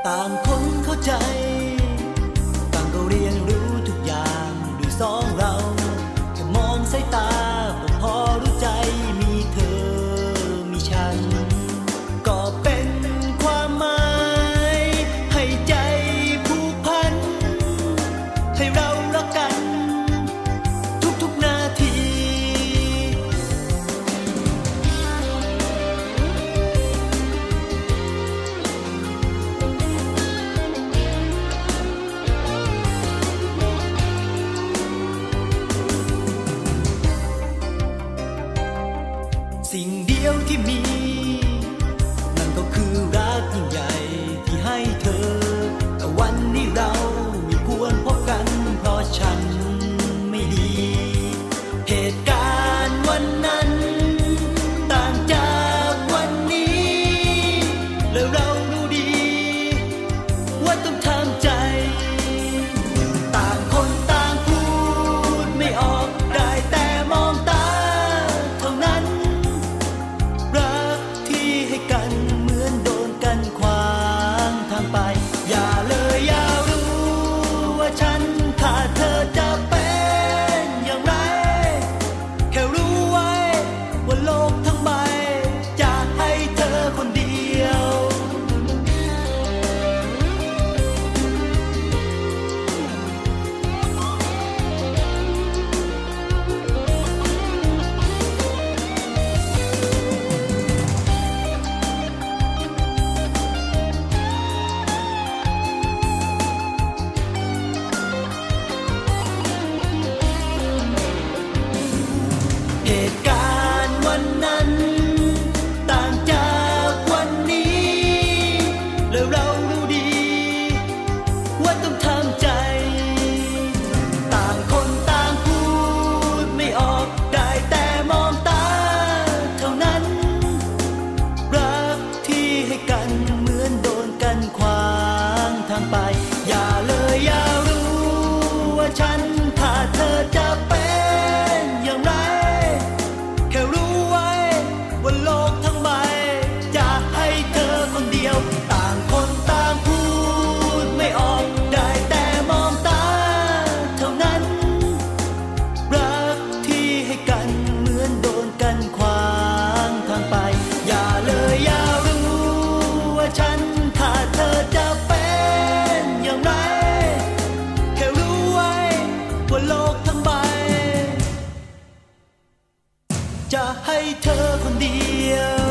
ต่างคนเข้าใจต่างก็เรียนรู้ทุกอย่างด้วยสองเราแค่มองสายตาก็พอรู้ใจมีเธอมีฉันก็เป็นความหมายให้ใจผูกพันให้เรารักกันทุกๆนาทีสิ่งเดียวที่มีนั่นก็คือรักยิ่งใหญ่ที่ให้เธอแต่วันนี้เราไม่ควรพบกันเพราะฉันไม่ดีเหตุการณ์วันนั้นต่างจากวันนี้แล้วเรารู้ดีว่าต้องทำใจต่างคนต่างพูดไม่ออกได้แต่มองตาเท่านั้นรักที่ให้กันเหมือนโดนกันขวางทางไปอย่าเลยอย่ารู้ว่าฉันขาดเธอจะเป็นอย่างไรแค่รู้ไว้ว่าโลกทั้งใบจะให้เธอคนเดียวเหตุการณ์วันนั้นต่างจากวันนี้แล้วเรารู้ดีว่าต้องทำใจต่างคนต่างพูดไม่ออกได้แต่มองตาเท่านั้นรักที่ให้กันเหมือนโดนกันขวางทางไปอย่าเลยอย่ารู้ว่าฉันขาดเธอจะเป็นอย่างไรแค่รู้ไว้ว่าโลกทั้งใบจะให้เธอคนเดียวต่างคนต่างพูดไม่ออกได้แต่มองตาเท่านั้นรักที่ให้กันเหมือนโดนกันขวางทางไปอย่าเลยอย่ารู้ว่าฉันขาดเธอจะเป็นอย่างไรแค่รู้ไว้ว่าโลกทั้งใบจะให้เธอคนเดียว